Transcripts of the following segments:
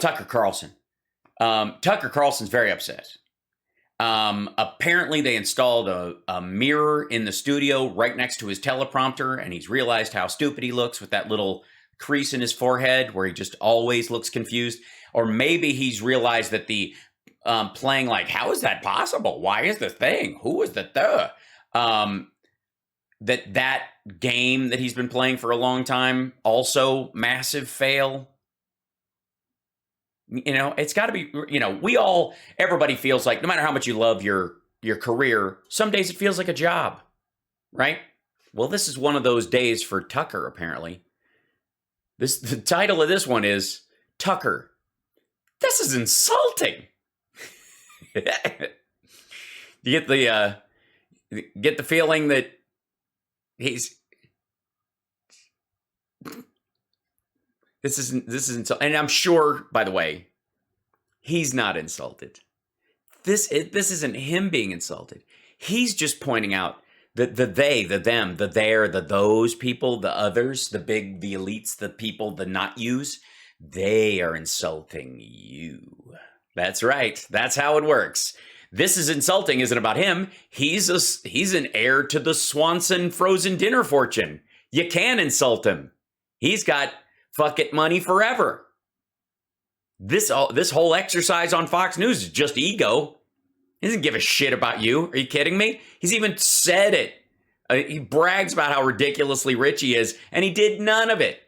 Tucker Carlson. Tucker Carlson's very upset. Apparently, they installed a mirror in the studio right next to his teleprompter, and he's realized how stupid he looks with that little crease in his forehead where he just always looks confused. Or maybe he's realized that the playing like, how is that possible? Why is the thing? Who is the that game that he's been playing for a long time, also massive fail. You know, it's got to be, you know, everybody feels like no matter how much you love your career, some days it feels like a job, right? Well, this is one of those days for Tucker, apparently. The title of this one is Tucker. This is insulting. You get the feeling that this is insulting. And I'm sure, by the way, he's not insulted. This isn't him being insulted. He's just pointing out that the they, the them, the there, the those people, the others, the elites, the people, the not yous, they are insulting you. That's right. That's how it works. This is insulting isn't about him. He's an heir to the Swanson frozen dinner fortune. You can insult him. He's got fuck it money forever. This whole exercise on Fox News is just ego. He doesn't give a shit about you. Are you kidding me? He's even said it. He brags about how ridiculously rich he is, and he did none of it.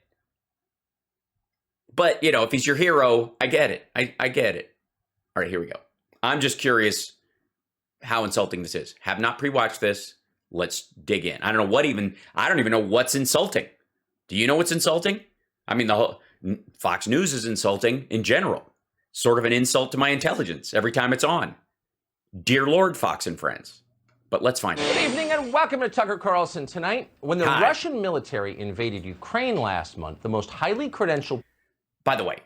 But, you know, if he's your hero, I get it. I get it. All right, here we go. I'm just curious how insulting this is. Have not pre-watched this. Let's dig in. I don't even know what's insulting. Do you know what's insulting? I mean, the whole Fox News is insulting in general. Sort of an insult to my intelligence every time it's on. Dear Lord, Fox and friends. But let's find out. Good evening and welcome to Tucker Carlson Tonight. When the Russian military invaded Ukraine last month, the most highly credentialed... By the way,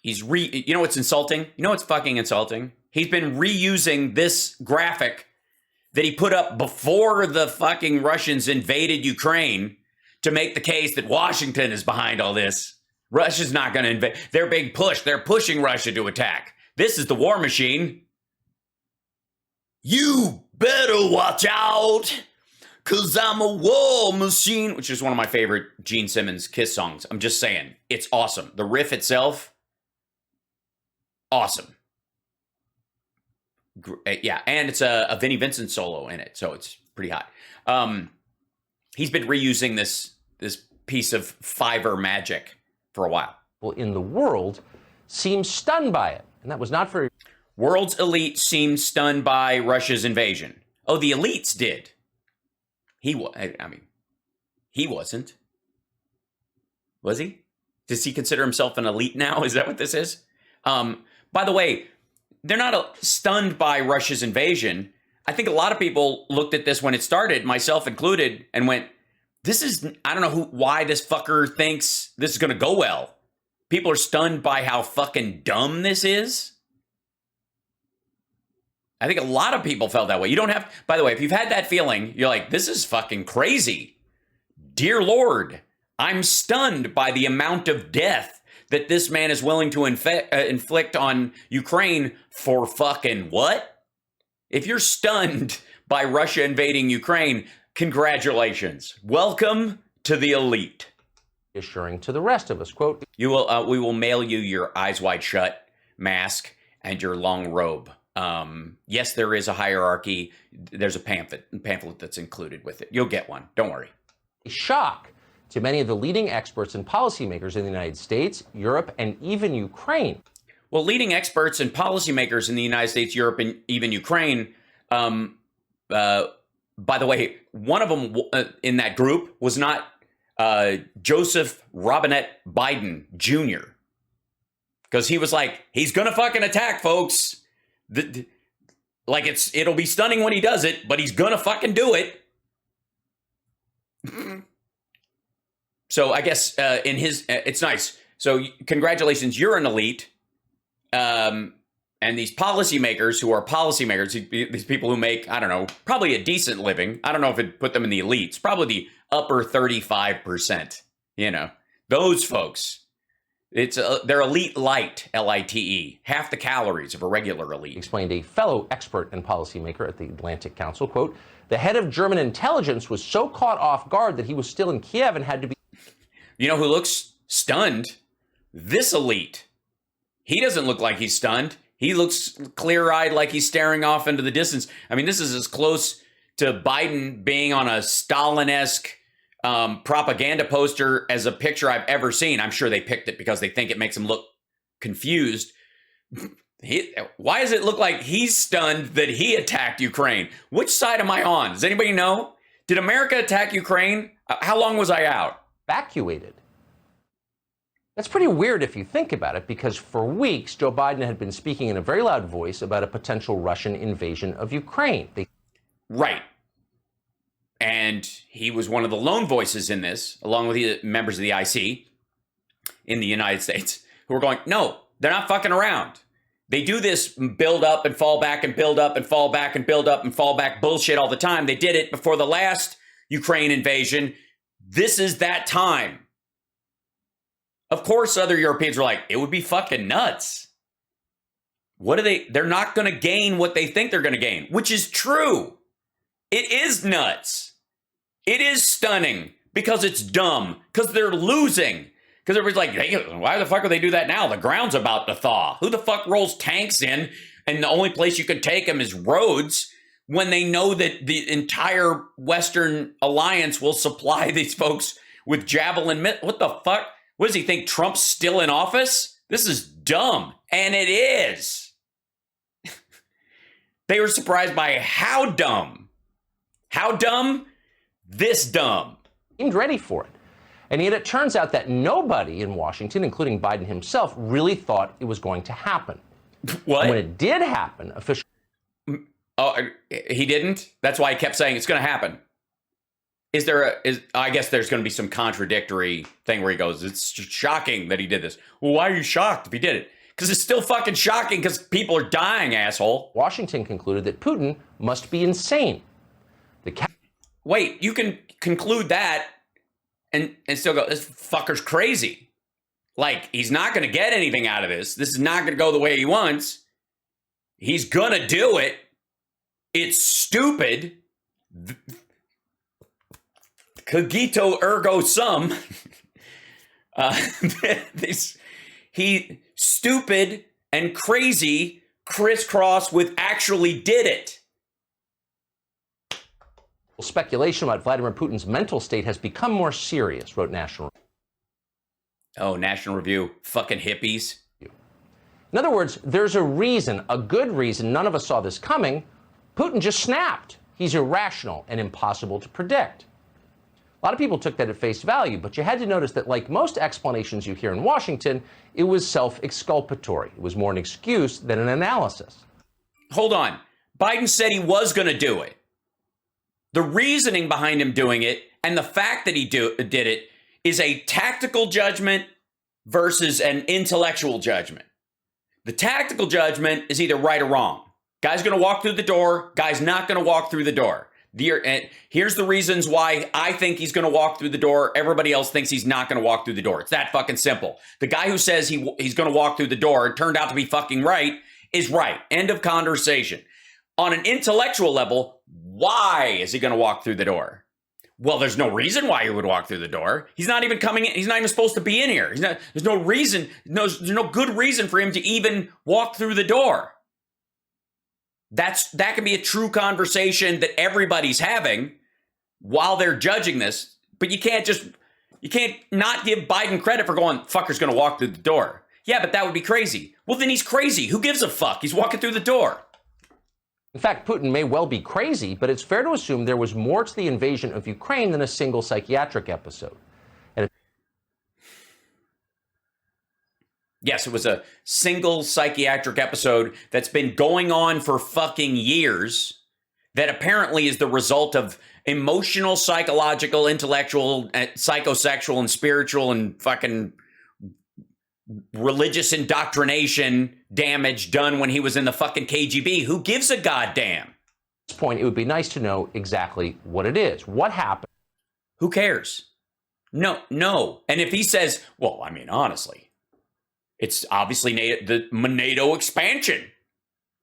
you know what's insulting? You know what's fucking insulting? He's been reusing this graphic that he put up before the fucking Russians invaded Ukraine to make the case that Washington is behind all this. Russia's not going to invade. Their big push. They're pushing Russia to attack. This is the war machine. You better watch out, because I'm a war machine, which is one of my favorite Gene Simmons Kiss songs. I'm just saying. It's awesome. The riff itself, awesome. Yeah, and it's a Vinnie Vincent solo in it, so it's pretty hot. He's been reusing this piece of Fiverr magic for a while. Well, in the world seemed stunned by it, and that was not for... World's elite seemed stunned by Russia's invasion. Oh, the elites did. He wasn't. Was he? Does he consider himself an elite now? Is that what this is? By the way, they're not stunned by Russia's invasion. I think a lot of people looked at this when it started, myself included, and went, I don't know why this fucker thinks this is going to go well. People are stunned by how fucking dumb this is. I think a lot of people felt that way. You don't have, by the way, if you've had that feeling, you're like, this is fucking crazy. Dear Lord, I'm stunned by the amount of death that this man is willing to inflict on Ukraine for fucking what? If you're stunned by Russia invading Ukraine, congratulations. Welcome to the elite. Assuring to the rest of us, quote, we will mail you your eyes wide shut mask and your long robe. Yes, there is a hierarchy. There's a pamphlet that's included with it. You'll get one. Don't worry. A shock to many of the leading experts and policymakers in the United States, Europe, and even Ukraine. Well, leading experts and policymakers in the United States, Europe, and even Ukraine, by the way, one of them in that group was not Joseph Robinette Biden Jr. Because he was like, he's going to fucking attack, folks. It'll be stunning when he does it, but he's gonna fucking do it. So I guess it's nice. So congratulations, you're an elite. And these policymakers who are policymakers, these people who make, I don't know, probably a decent living. I don't know if it'd put them in the elites, probably the upper 35%. You know, those folks. They're elite light, L-I-T-E, half the calories of a regular elite. Explained a fellow expert and policymaker at the Atlantic Council, quote, the head of German intelligence was so caught off guard that he was still in Kiev and had to be... You know who looks stunned? This elite. He doesn't look like he's stunned. He looks clear-eyed like he's staring off into the distance. I mean, this is as close to Biden being on a Stalin-esque propaganda poster as a picture I've ever seen. I'm sure they picked it because they think it makes him look confused. Why does it look like he's stunned that he attacked Ukraine? Which side am I on? Does anybody know? Did America attack Ukraine? How long was I out? Evacuated. That's pretty weird if you think about it, because for weeks, Joe Biden had been speaking in a very loud voice about a potential Russian invasion of Ukraine. Right. And he was one of the lone voices in this, along with the members of the IC in the United States, who were going, no, they're not fucking around. They do this build up and fall back and build up and fall back and build up and fall back bullshit all the time. They did it before the last Ukraine invasion. This is that time. Of course, other Europeans were like, it would be fucking nuts. What are they? They're not going to gain what they think they're going to gain, which is true. It is nuts. It is stunning because it's dumb, because they're losing. Because everybody's like, hey, why the fuck would they do that now? The ground's about to thaw. Who the fuck rolls tanks in and the only place you can take them is roads when they know that the entire Western alliance will supply these folks with Javelin? What the fuck? What does he think? Trump's still in office? This is dumb. And it is. They were surprised by how dumb. How dumb? This dumb. Seemed ready for it. And yet it turns out that nobody in Washington, including Biden himself, really thought it was going to happen. What? And when it did happen, officials... Oh, he didn't? That's why he kept saying it's going to happen. I guess there's going to be some contradictory thing where he goes, it's shocking that he did this. Well, why are you shocked if he did it? Because it's still fucking shocking because people are dying, asshole. Washington concluded that Putin must be insane. Wait, you can conclude that and still go, this fucker's crazy. Like, he's not going to get anything out of this. This is not going to go the way he wants. He's going to do it. It's stupid. Cogito ergo sum. He stupid and crazy crisscross with actually did it. Speculation about Vladimir Putin's mental state has become more serious, wrote National Review. Oh, National Review, fucking hippies. In other words, there's a reason, a good reason, none of us saw this coming. Putin just snapped. He's irrational and impossible to predict. A lot of people took that at face value, but you had to notice that, like most explanations you hear in Washington, it was self-exculpatory. It was more an excuse than an analysis. Hold on. Biden said he was going to do it. The reasoning behind him doing it and the fact that he did it is a tactical judgment versus an intellectual judgment. The tactical judgment is either right or wrong. Guy's going to walk through the door. Guy's not going to walk through the door. Here's the reasons why I think he's going to walk through the door. Everybody else thinks he's not going to walk through the door. It's that fucking simple. The guy who says he's going to walk through the door and turned out to be fucking right is right. End of conversation. On an intellectual level, why is he going to walk through the door? Well, there's no reason why he would walk through the door. He's not even coming in. He's not even supposed to be in here. There's no reason. There's no good reason for him to even walk through the door. That can be a true conversation that everybody's having while they're judging this. But you can't not give Biden credit for going, fucker's going to walk through the door. Yeah, but that would be crazy. Well, then he's crazy. Who gives a fuck? He's walking through the door. In fact, Putin may well be crazy, but it's fair to assume there was more to the invasion of Ukraine than a single psychiatric episode. Yes, it was a single psychiatric episode that's been going on for fucking years that apparently is the result of emotional, psychological, intellectual, psychosexual, and spiritual and fucking religious indoctrination damage done when he was in the fucking KGB. Who gives a goddamn? At this point, it would be nice to know exactly what it is. What happened? Who cares? No. And if he says, well, I mean, honestly, It's obviously the NATO expansion.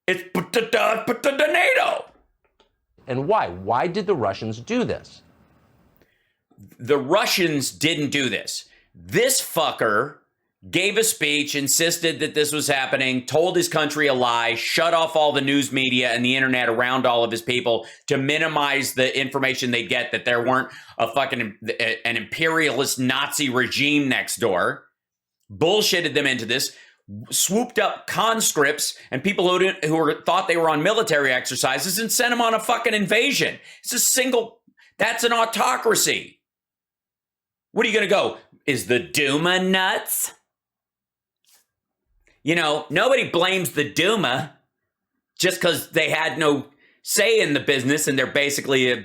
It's the NATO. And why? Why did the Russians do this? The Russians didn't do this. This fucker gave a speech, insisted that this was happening, told his country a lie, shut off all the news media and the internet around all of his people to minimize the information they get that there weren't an imperialist Nazi regime next door. Bullshitted them into this, swooped up conscripts and people who thought they were on military exercises and sent them on a fucking invasion. That's an autocracy. What are you going to go? Is the Duma nuts? You know, nobody blames the Duma just because they had no say in the business and they're basically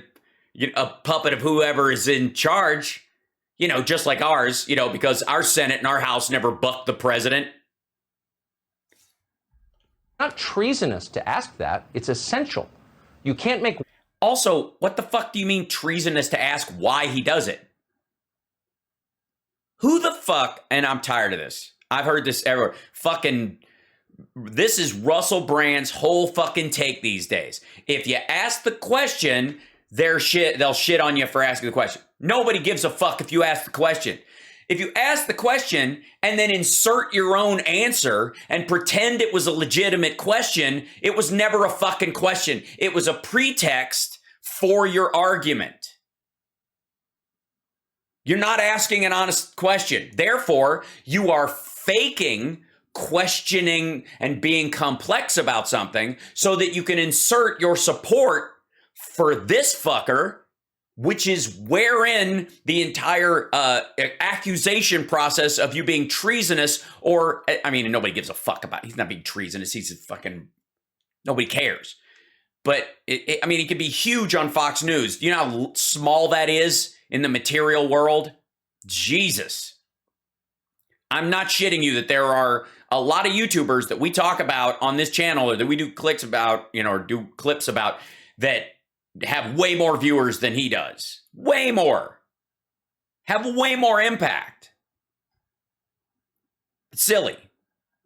a puppet of whoever is in charge. You know, just like ours, because our Senate and our House never bucked the president. Not treasonous to ask that. It's essential. You can't make... Also, what the fuck do you mean treasonous to ask why he does it? Who the fuck, and I'm tired of this. I've heard this everywhere. This is Russell Brand's whole fucking take these days. If you ask the question, they'll shit on you for asking the question. Nobody gives a fuck if you ask the question. If you ask the question and then insert your own answer and pretend it was a legitimate question, it was never a fucking question. It was a pretext for your argument. You're not asking an honest question. Therefore, you are faking questioning and being complex about something so that you can insert your support for this fucker, which is wherein the entire accusation process of you being treasonous nobody gives a fuck about it. He's not being treasonous. He's nobody cares. But it could be huge on Fox News. You know how small that is in the material world? Jesus. I'm not shitting you that there are a lot of YouTubers that we talk about on this channel or that we do clips about, or do clips about that have way more viewers than he does. Way more. Have way more impact. It's silly.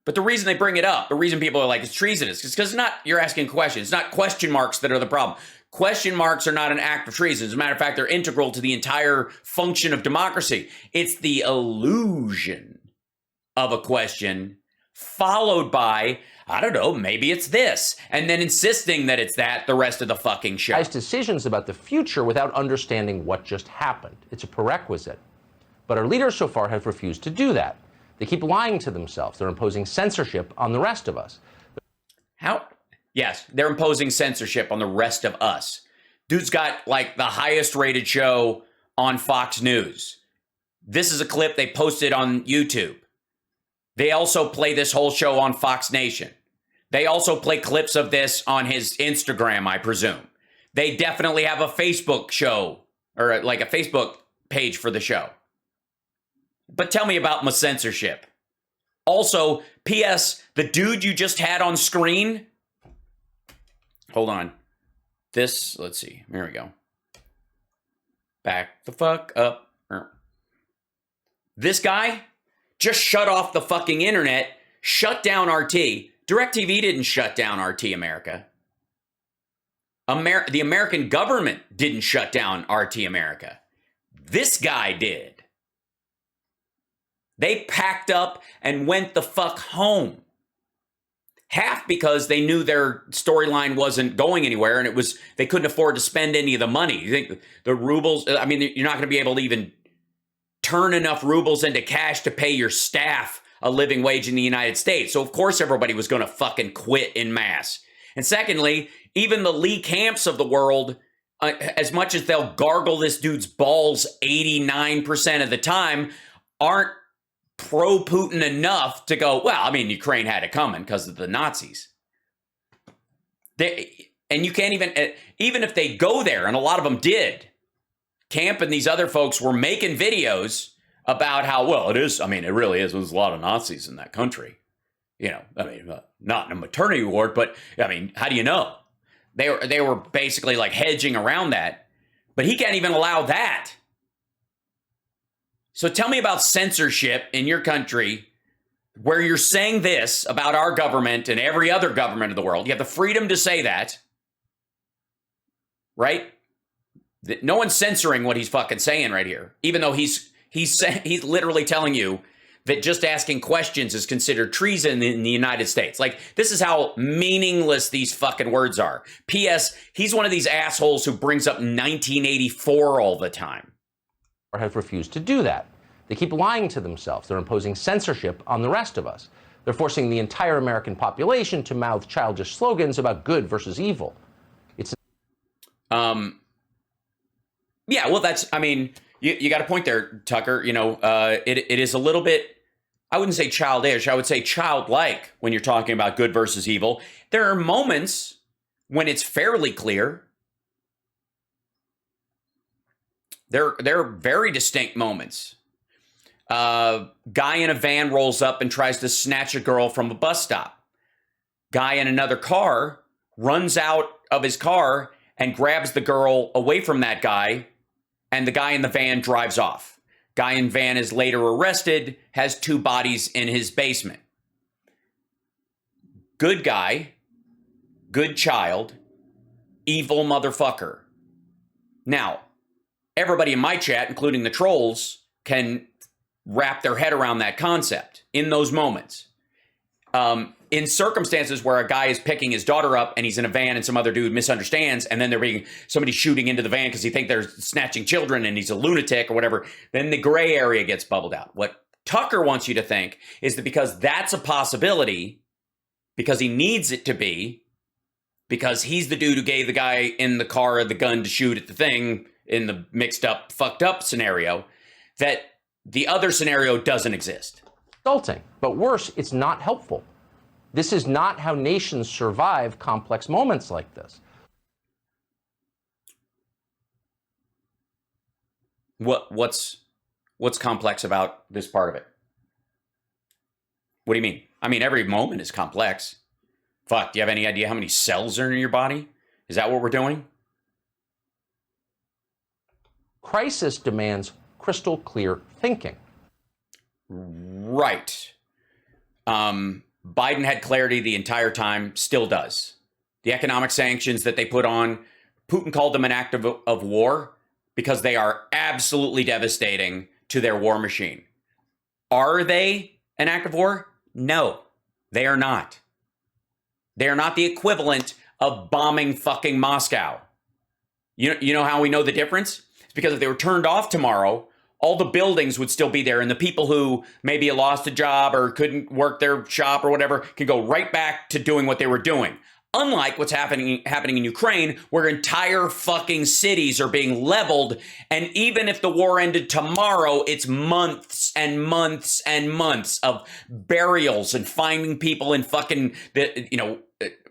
But the reason they bring it up, the reason people are like, it's treasonous, is because you're asking questions. It's not question marks that are the problem. Question marks are not an act of treason. As a matter of fact, they're integral to the entire function of democracy. It's the illusion of a question followed by, I don't know, maybe it's this, and then insisting that it's that the rest of the fucking show. Decisions about the future without understanding what just happened. It's a prerequisite. But our leaders so far have refused to do that. They keep lying to themselves. They're imposing censorship on the rest of us. How? Yes, they're imposing censorship on the rest of us. Dude's got like the highest rated show on Fox News. This is a clip they posted on YouTube. They also play this whole show on Fox Nation. They also play clips of this on his Instagram, I presume. They definitely have a Facebook show or like a Facebook page for the show. But tell me about my censorship. Also, P.S., the dude you just had on screen. Hold on. Let's see. Here we go. Back the fuck up. This guy just shut off the fucking internet, shut down RT. DirecTV didn't shut down RT America. The American government didn't shut down RT America. This guy did. They packed up and went the fuck home. Half because they knew their storyline wasn't going anywhere and they couldn't afford to spend any of the money. You think the rubles, you're not going to be able to even turn enough rubles into cash to pay your staff a living wage in the United States. So of course everybody was going to fucking quit en masse. And secondly, even the Lee Camps of the world, as much as they'll gargle this dude's balls 89% of the time, aren't pro-Putin enough to go, Ukraine had it coming because of the Nazis. And you can't even if they go there, and a lot of them did, Camp and these other folks were making videos about how, it really is. There's a lot of Nazis in that country. Not in a maternity ward, but, how do you know? They were basically like hedging around that. But he can't even allow that. So tell me about censorship in your country where you're saying this about our government and every other government of the world. You have the freedom to say that, right? No one's censoring what he's fucking saying right here, even though he's literally telling you that just asking questions is considered treason in the United States. Like, this is how meaningless these fucking words are. P.S. He's one of these assholes who brings up 1984 all the time. Have refused to do that. They keep lying to themselves. They're imposing censorship on the rest of us. They're forcing the entire American population to mouth childish slogans about good versus evil. It's yeah, well, that's, I mean, you got a point there, Tucker. You know, it is a little bit, I wouldn't say childish, I would say childlike when you're talking about good versus evil. There are moments when it's fairly clear. There are very distinct moments. Guy in a van rolls up and tries to snatch a girl from a bus stop. Guy in another car runs out of his car and grabs the girl away from that guy, and the guy in the van drives off. Guy in van is later arrested, has 2 bodies in his basement. Good guy, good child, evil motherfucker. Now, everybody in my chat, including the trolls, can wrap their head around that concept in those moments. In circumstances where a guy is picking his daughter up and he's in a van and some other dude misunderstands, and then there being somebody shooting into the van because he thinks they're snatching children and he's a lunatic or whatever, then the gray area gets bubbled out. What Tucker wants you to think is that because that's a possibility, because he needs it to be, because he's the dude who gave the guy in the car the gun to shoot at the thing in the mixed up, fucked up scenario, that the other scenario doesn't exist. insulting, but worse, it's not helpful. This is not how nations survive complex moments like this. What's complex about this part of it? What do you mean? I mean, every moment is complex. Fuck, do you have any idea how many cells are in your body? Is that what we're doing? Crisis demands crystal clear thinking. Right. Biden had clarity the entire time, still does. The economic sanctions that they put on, Putin called them an act of war because they are absolutely devastating to their war machine. Are they an act of war? No, they are not. They are not the equivalent of bombing fucking Moscow. You know how we know the difference? It's because if they were turned off tomorrow, all the buildings would still be there, and the people who maybe lost a job or couldn't work their shop or whatever can go right back to doing what they were doing. Unlike what's happening in Ukraine, where entire fucking cities are being leveled, and even if the war ended tomorrow, it's months and months and months of burials and finding people in fucking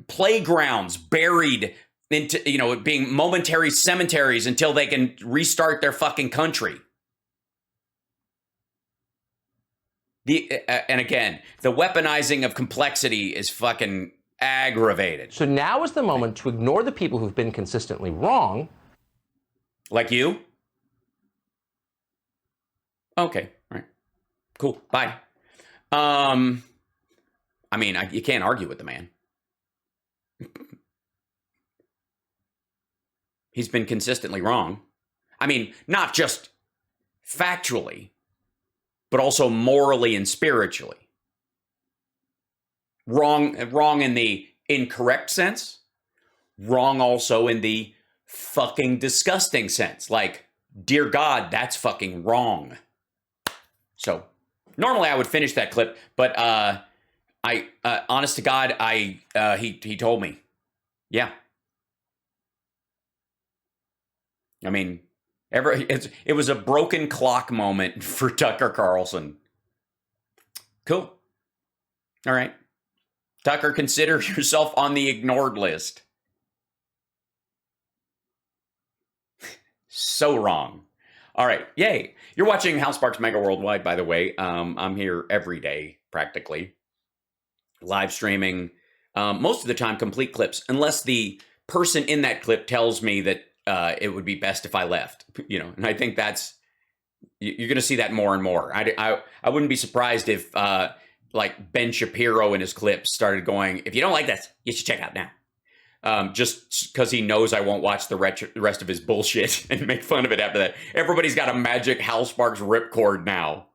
playgrounds buried into being momentary cemeteries until they can restart their fucking country. And again, the weaponizing of complexity is fucking aggravated. So now is the moment to ignore the people who've been consistently wrong. Like you? Okay, all right. Cool, bye. I mean, you can't argue with the man. He's been consistently wrong. I mean, not just factually, but also morally and spiritually. Wrong in the incorrect sense. Wrong also in the fucking disgusting sense. Like, dear God, that's fucking wrong. So, normally I would finish that clip, but honest to God, he told me. Yeah. I mean, it was a broken clock moment for Tucker Carlson. Cool. All right. Tucker, consider yourself on the ignored list. So wrong. All right. Yay. You're watching House Sparks Mega Worldwide, by the way. I'm here every day, practically. Live streaming. Most of the time, complete clips, unless the person in that clip tells me that it would be best if I left, and I think you're going to see that more and more. I wouldn't be surprised if like Ben Shapiro in his clips started going, if you don't like this, you should check out now. Just because he knows I won't watch the rest of his bullshit and make fun of it after that. Everybody's got a magic Hal Sparks ripcord now.